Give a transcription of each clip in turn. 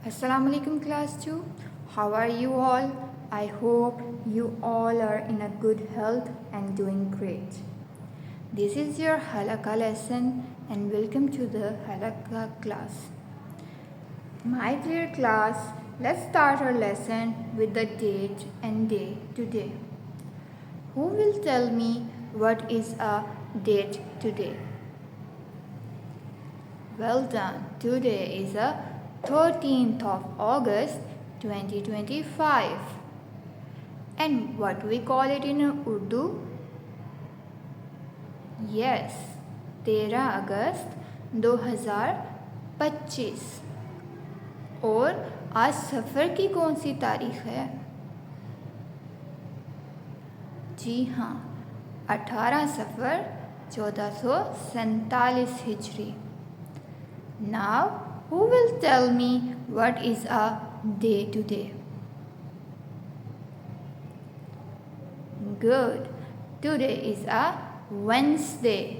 Assalamu alaikum class 2. How are you all? I hope you all are in a good health and doing great. This is your halakha lesson and welcome to the halakha class. My dear class, let's start our lesson with the date and day today. Who will tell me what is a date today? Well done. Today is a 13th of August 2025. And what we call it in Urdu? Yes, 13 अगस्त 2025. और आज सफ़र की कौन सी तारीख है? जी हाँ, 18 सफ़र 1447 हिजरी. Now, who will tell me what is a day today? Good. Today is a Wednesday.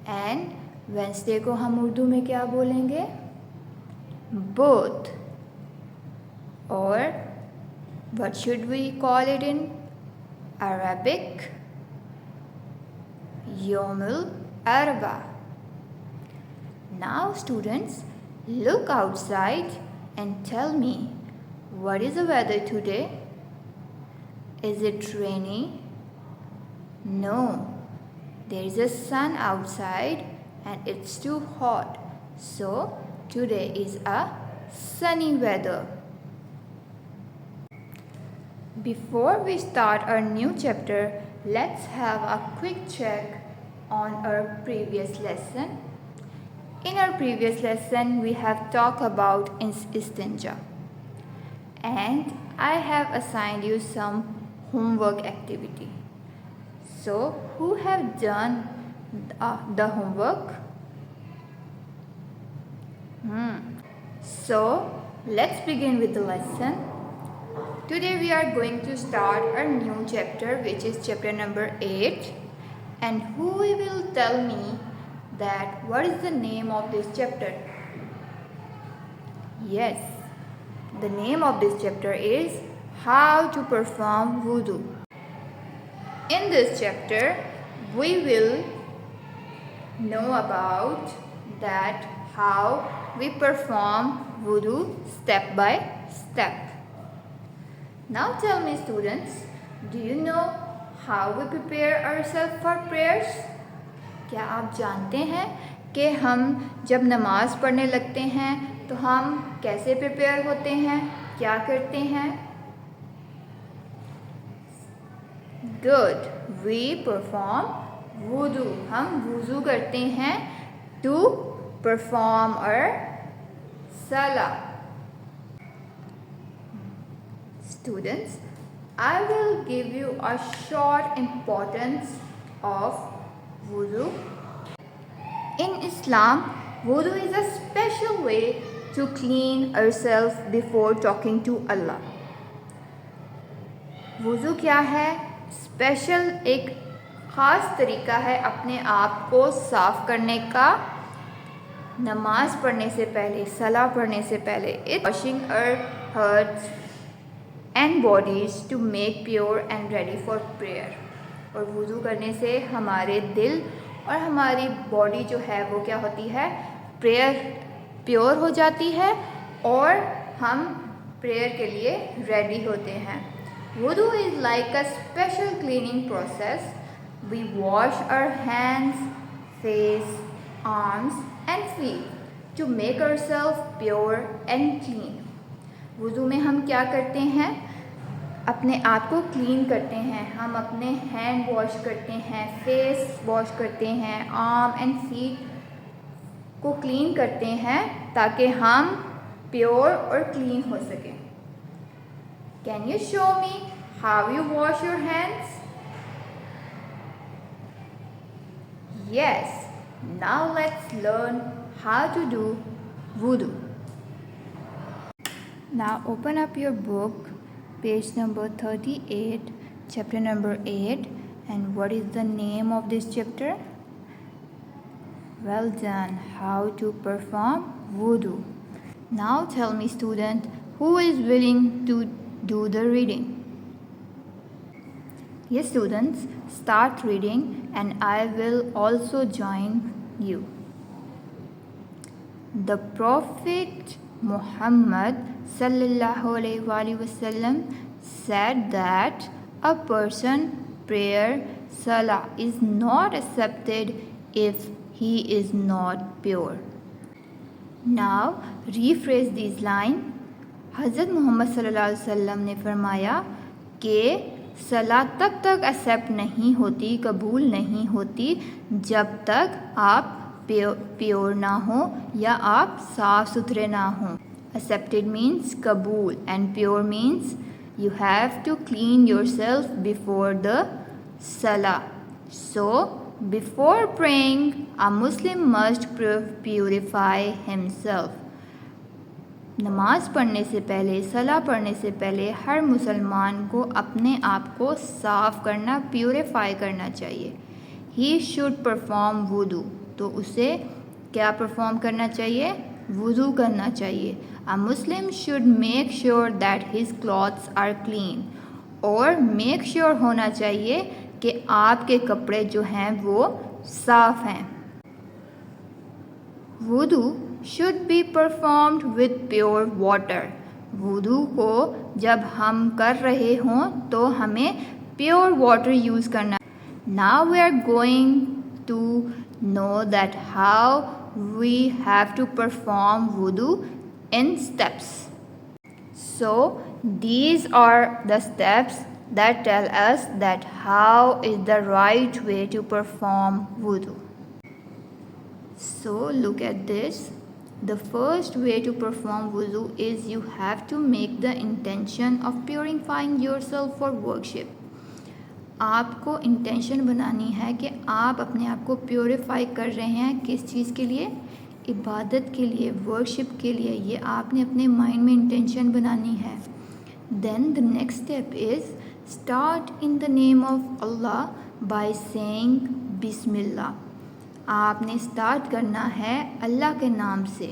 And Wednesday को हम उर्दू में क्या बोलेंगे? Both. Or what should we call it in Arabic? Yomul Arba. Now students, look outside and tell me, what is the weather today? Is it rainy? No, there is a sun outside and it's too hot. So today is a sunny weather. Before we start our new chapter, let's have a quick check on our previous lesson. In our previous lesson, we have talked about istinja, and I have assigned you some homework activity. So, who have done the homework? So, let's begin with the lesson. Today we are going to start our new chapter, which is chapter number 8. And who will tell me that what is the name of this chapter? Yes, the name of this chapter is How to Perform Wudu. In this chapter, we will know about that how we perform wudu step by step. Now tell me students, do you know how we prepare ourselves for prayers? क्या आप जानते हैं कि हम जब नमाज़ पढ़ने लगते हैं तो हम कैसे प्रिपेयर होते हैं, क्या करते हैं? Good. We perform wudu. हम वुज़ू करते हैं to perform our salah. Students, I will give you a short importance of wudu. In Islam, wudu is a special way to clean ourselves before talking to Allah. वुज़ू क्या है? Special एक ख़ास तरीका है अपने आप को साफ़ करने का नमाज पढ़ने से पहले, सलाह पढ़ने से पहले. It's washing our hearts and bodies to make pure and ready for prayer. और वुज़ू करने से हमारे दिल और हमारी बॉडी जो है वो क्या होती है? प्योर हो जाती है और हम प्रेयर के लिए रेडी होते हैं. वुज़ू is like a special cleaning process. We wash our hands, face, arms and feet to make ourself pure and clean. वुज़ू में हम क्या करते हैं? अपने आप को क्लीन करते हैं. हम अपने हैंड वॉश करते हैं, फेस वॉश करते हैं, आर्म एंड फीट को क्लीन करते हैं ताकि हम प्योर और क्लीन हो सकें. Can you show me how you wash your hands? Yes. Now let's learn how to do वुज़ू. Now open up your book, page number 38, chapter number 8. And what is the name of this chapter? Well done. How to perform wudu. Now tell me, student, who is willing to do the reading? Yes, students, start reading and I will also join you. The Prophet Muhammad sallallahu alaihi wasallam said that a person prayer salah is not accepted if he is not pure. Now rephrase these line. हज़रत मोहम्मद सल्लल्लाहु अलैहि वसल्लम ने फरमाया कि सलाह तब तक एक्सेप्ट नहीं होती, कबूल नहीं होती जब तक आप प्योर ना हो या आप साफ़ सुथरे ना हों. Accepted means कबूल and pure means you have to clean yourself before the salah. So before praying, a Muslim must purify himself. नमाज पढ़ने से पहले, सलाह पढ़ने से पहले हर मुसलमान को अपने आप को साफ़ करना, प्योरीफाई करना चाहिए. ही शुड परफॉर्म वुदू, तो उसे क्या परफॉर्म करना चाहिए? वुदू करना चाहिए. A Muslim should make sure that his clothes are clean, और मेक श्योर होना चाहिए कि आपके कपड़े जो हैं वो साफ़ हैं. वुदू should be performed with pure water. वुदू को जब हम कर रहे हों तो हमें प्योर वाटर यूज़ करना. Now we are going to know that how we have to perform वुदू in steps. So these are the steps that tell us that how is the right way to perform wudu. So look at this. The first way to perform wudu is you have to make the intention of purifying yourself for worship. आपको intention बनानी है कि आप अपने आप को purify कर रहे हैं. किस चीज़ के लिए? इबादत के लिए, वर्शिप के लिए. ये आपने अपने माइंड में इंटेंशन बनानी है. Then the next step is start in the name of Allah by saying बिस्मिल्लाह. आपने स्टार्ट करना है अल्लाह के नाम से.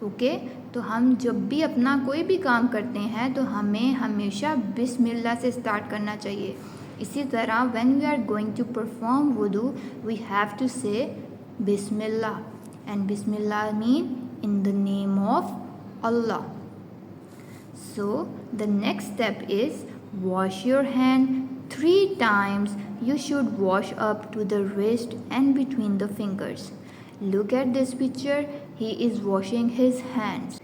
ओके, तो हम जब भी अपना कोई भी काम करते हैं तो हमें हमेशा बिस्मिल्लाह से स्टार्ट करना चाहिए. इसी तरह when we are going to perform वुदू वी हैव टू से बिस्मिल्लाह. And Bismillah mean in the name of Allah. So the next step is wash your hand 3 times. You should wash up to the wrist and between the fingers. Look at this picture. He is washing his hands.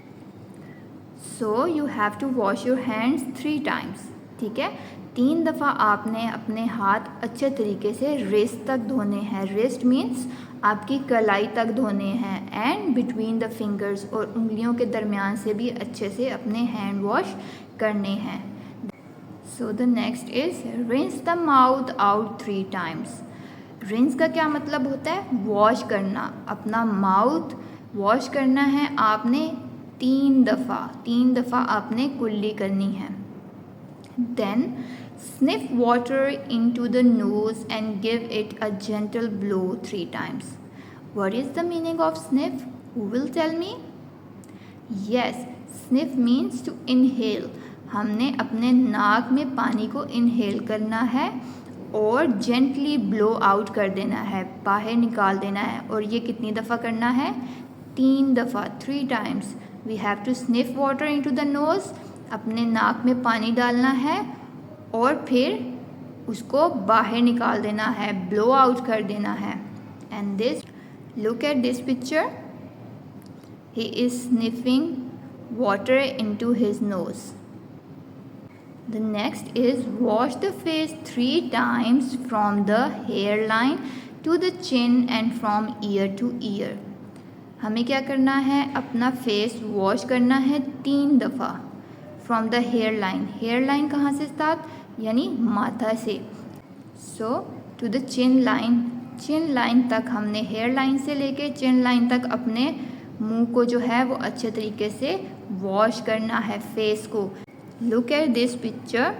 So you have to wash your hands 3 times. ठीक है, 3 दफ़ा आपने अपने हाथ अच्छे तरीके से wrist तक धोने हैं. रिस्ट मीन्स आपकी कलाई तक धोने हैं. एंड बिटवीन द फिंगर्स, और उंगलियों के दरमियान से भी अच्छे से अपने हैंड वॉश करने हैं. So the next is rinse the mouth out 3 times. Rinse का क्या मतलब होता है? वॉश करना. अपना माउथ वॉश करना है आपने 3 दफ़ा आपने कुल्ली करनी है. Then sniff water into the nose and give it a gentle blow 3 times. What is the meaning of sniff? Who will tell me? Yes, sniff means to inhale. हमने अपने नाक में पानी को इनहेल करना है और जेंटली ब्लो आउट कर देना है, बाहर निकाल देना है. और ये कितनी दफ़ा करना है? 3 दफ़ा, 3 times. We have to sniff water into the nose. अपने नाक में पानी डालना है और फिर उसको बाहर निकाल देना है, ब्लो आउट कर देना है. And this, look at this picture. He is sniffing water into his nose. The next is wash the face 3 times from the hair line to the chin and from ear to ear. हमें क्या करना है? अपना face wash करना है 3 दफ़ा. From the hair line. Hair line कहाँ से स्टार्ट? यानी माथा से. So to the chin line. Chin line तक हमने हेयर लाइन से लेके चिन लाइन तक अपने मुंह को जो है वो अच्छे तरीके से वॉश करना है, फेस को. Look at this picture.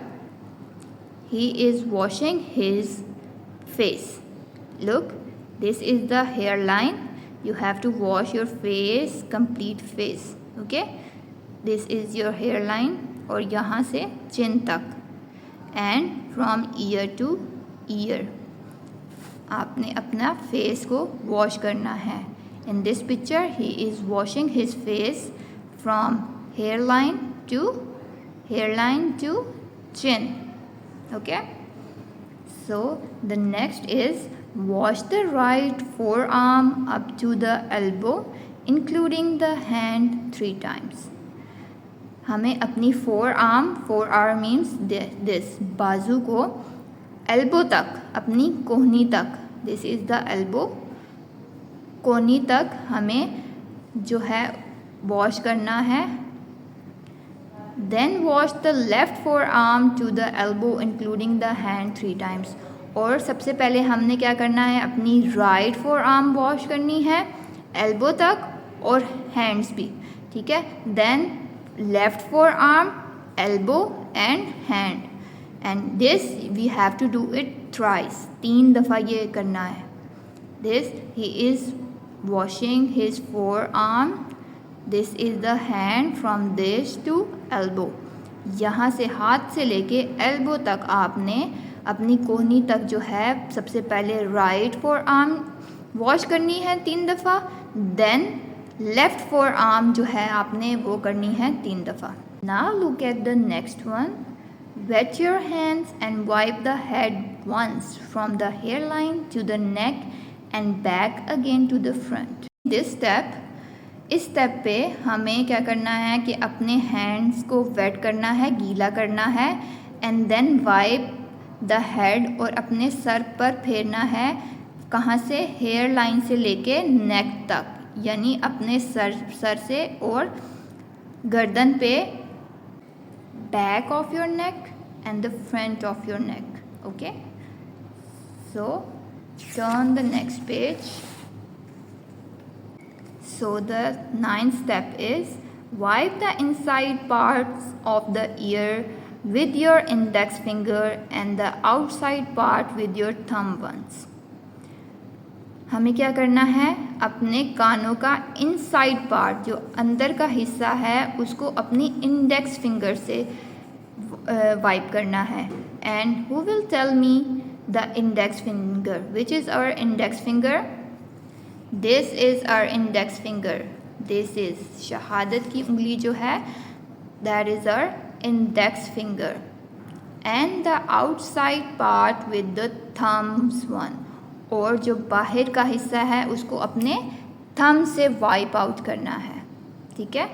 He is washing his face. Look, this is the hair line. You have to wash your face, complete face. Okay, this is your hair line और यहाँ से chin तक, and from ear to ear आपने अपना face को wash करना है. In this picture he is washing his face from hair line to chin. Okay, so the next is wash the right forearm up to the elbow including the hand 3 times. हमें अपनी forearm means this बाजू को elbow तक, अपनी कोहनी तक, this is the elbow, कोहनी तक हमें जो है वॉश करना है. Then wash the left forearm to the elbow including the hand 3 times. और सबसे पहले हमने क्या करना है, अपनी राइट forearm वॉश करनी है एल्बो तक और हैंड्स भी, ठीक है. Then left forearm, elbow and hand, and this we have to do it thrice, 3 दफ़ा ये करना है. This he is washing his forearm. This is the hand from this to elbow. यहाँ से हाथ से लेके एल्बो तक आपने अपनी कोहनी तक जो है सबसे पहले राइट forearm वॉश करनी है 3 दफ़ा. देन लेफ्ट forearm जो है आपने वो करनी है 3 दफ़ा. Now look at the next one. Wet your hands and wipe the head once from the hair line to the neck and back again to the front. इस स्टेप पे हमें क्या करना है कि अपने हैंड्स को वेट करना है, गीला करना है, एंड देन वाइप द हेड और अपने सर पर फेरना है. कहाँ से, हेयर लाइन से लेके नेक तक, यानी अपने सर से और गर्दन पे, back of your neck and the front of your neck. Okay, so turn the next page. So the 9th step is wipe the inside parts of the ear with your index finger and the outside part with your thumb once. हमें क्या करना है, अपने कानों का inside part जो अंदर का हिस्सा है उसको अपनी इंडेक्स फिंगर से वाइप करना है. And who will tell me the index finger, which is our index finger? This is our index finger. This is शहादत की उंगली जो है, that is our index finger. And the outside part with the thumbs one, और जो बाहर का हिस्सा है उसको अपने थम से वाइप आउट करना है. ठीक है,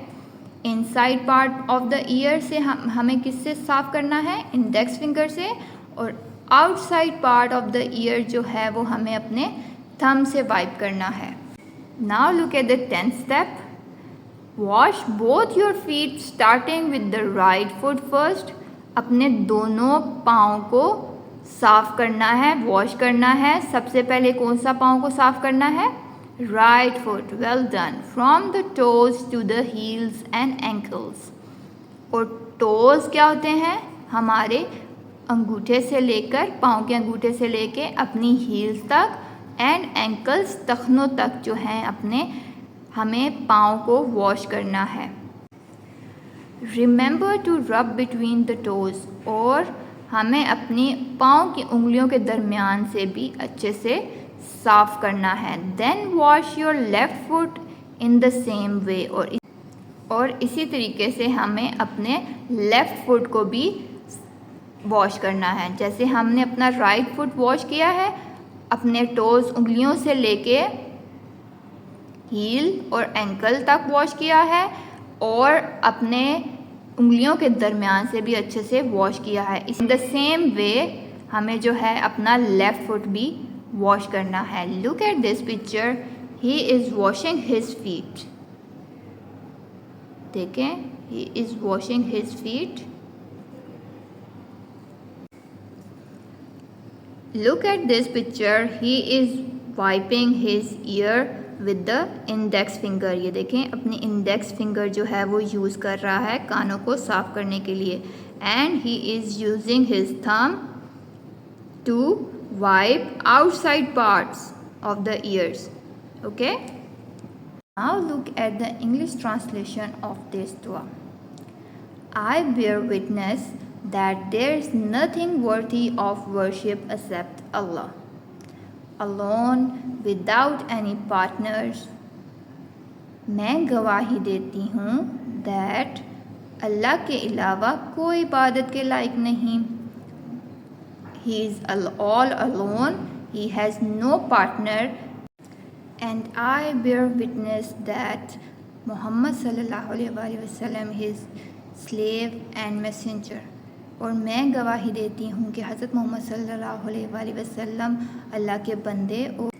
inside part of the year से हमें किससे साफ़ करना है, इंडेक्स फिंगर से, और outside part of the year जो है वो हमें अपने थम से वाइप करना है. Now look at the 10th step. Wash both your feet starting with the right foot first. अपने दोनों पाँव को साफ़ करना है, वॉश करना है. सबसे पहले कौन सा पाँव को साफ़ करना है, right foot. Well done. From the toes to the heels and ankles. और टोज क्या होते हैं, हमारे अंगूठे से लेकर, पाँव के अंगूठे से लेके अपनी हील्स तक, एंड एंकल्स टखनों तक जो हैं अपने, हमें पाँव को वॉश करना है. Remember to rub between the toes. और हमें अपनी पाँव की उंगलियों के दरमियान से भी अच्छे से साफ़ करना है. Then wash your left foot in the same way. और इसी तरीके से हमें अपने लेफ़्ट फुट को भी वॉश करना है. जैसे हमने अपना राइट फुट वॉश किया है, अपने टोज़ उंगलियों से लेके हील और एंकल तक वॉश किया है, और अपने उंगलियों के दरमियान से भी अच्छे से वॉश किया है. इन द सेम वे हमें जो है अपना लेफ़्ट फुट भी वॉश करना है. Look at this picture. He is washing his feet. देखें, he is washing his feet. Look at this picture. He is wiping his ear with the index finger. ये देखें, अपनी index finger जो है वो यूज़ कर रहा है कानों को साफ़ करने के लिए. And he is using his thumb to wipe outside parts of the ears. Okay? Now look at the English translation of this dua. I bear witness that there is nothing worthy of worship except Allah, alone without any partners. मैं गवाही देती हूँ that अल्लाह के अलावा कोई इबादत के लायक नहीं. He is all alone, he has no partner. And I bear witness that Muhammad sallallahu alaihi wasallam his slave and messenger. और मैं गवाही देती हूँ कि हज़रत मोहम्मद सल्लल्लाहु अलैहि वसल्लम अल्लाह के बंदे और.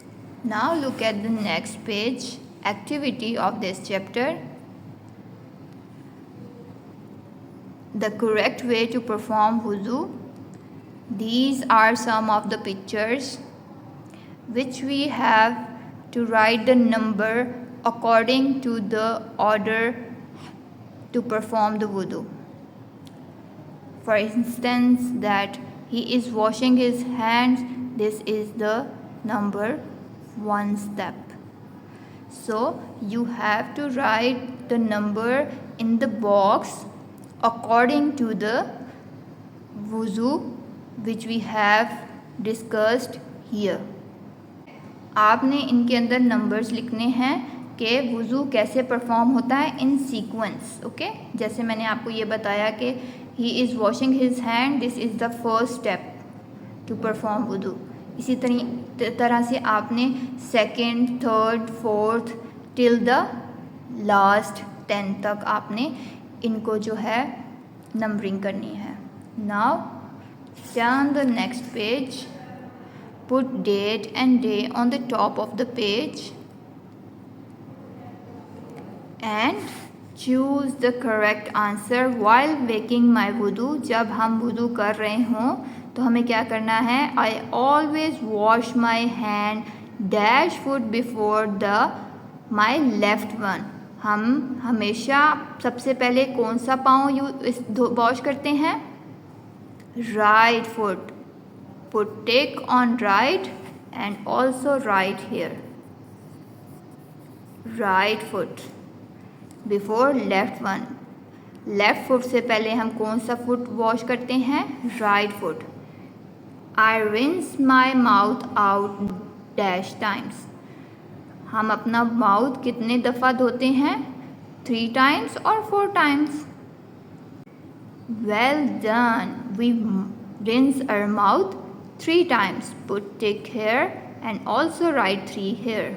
Now look at the next page, activity of this chapter. The correct way to perform wudu. These are some of the pictures which we have to write the number according to the order to perform the wudu. For instance, that he is washing his hands, this is the number 1 step. So you have to write the number in the box according to the wudu which we have discussed here. आपने इनके अंदर numbers लिखने हैं कि वुज़ू कैसे perform होता है इन sequence. Okay, जैसे मैंने आपको ये बताया कि he is washing his hand, this is the first step to perform वुज़ू. इसी तरह से आपने second, third, fourth till the last 10 तक आपने इनको जो है नंबरिंग करनी है. Now turn the next page. Put date and day on the top of the page and choose the correct answer while making my wudu. जब हम वुदू कर रहे हों तो हमें क्या करना है? I always wash my hand dash foot before the my left one. हम हमेशा सबसे पहले कौन सा पाँव वॉश करते हैं? Right foot. Put tick on right and also right here. Right foot before left one. Left foot से पहले हम कौन सा फुट वॉश करते हैं? Right foot. I rinse my mouth out dash times. हम अपना माउथ कितने दफ़ा धोते हैं? 3 times or 4 times? Well done. We rinse our mouth 3 times. Put tick here and also write 3 here.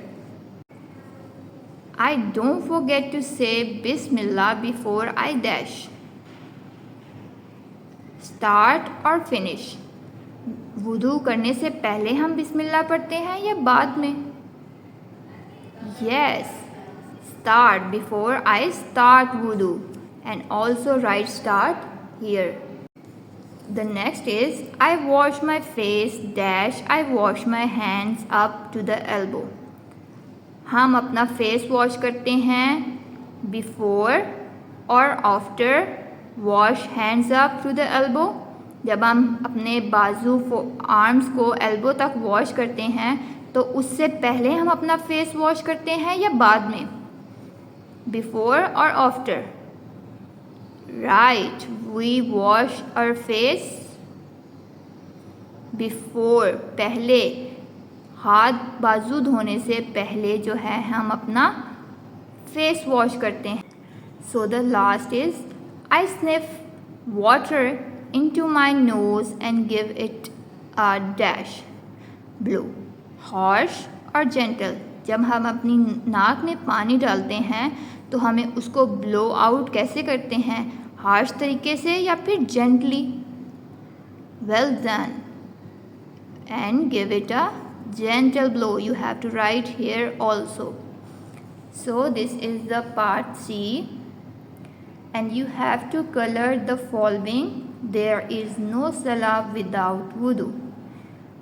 I don't forget to say Bismillah before I dash. Start or finish. वुदू करने से पहले हम बिस्मिल्लाह पढ़ते हैं या बाद में? Yes. Start before I start wudu and also write start here. The next is I wash my face dash I wash my hands up to the elbow. हम अपना फेस वॉश करते हैं बिफोर और after wash hands up to the elbow. जब हम अपने बाजू arms को एल्बो तक वॉश करते हैं तो उससे पहले हम अपना फेस वॉश करते हैं या बाद में? बिफोर और after? Right, we wash our face before. पहले, हाथ बाजू धोने से पहले जो है हम अपना फेस वॉश करते हैं. So the last is I sniff water into my nose and give it a dash. Blow. Harsh और gentle. जब हम अपनी नाक में पानी डालते हैं तो हमें उसको ब्लो आउट कैसे करते हैं? हार्श तरीके से या फिर gently? Well done. And give it a gentle blow. You have to write here also. So this is the part C and you have to color the following. There is no salah without wudu.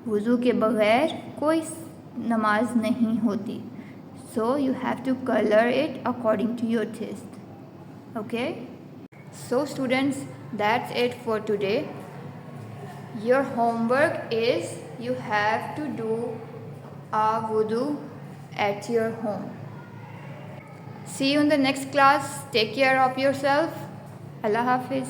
वुज़ू के बगैर कोई नमाज नहीं होती. So you have to color it according to your taste. Okay? So students, that's it for today. Your homework is you have to do a wudu at your home. See you in the next class. Take care of yourself. Allah Hafiz.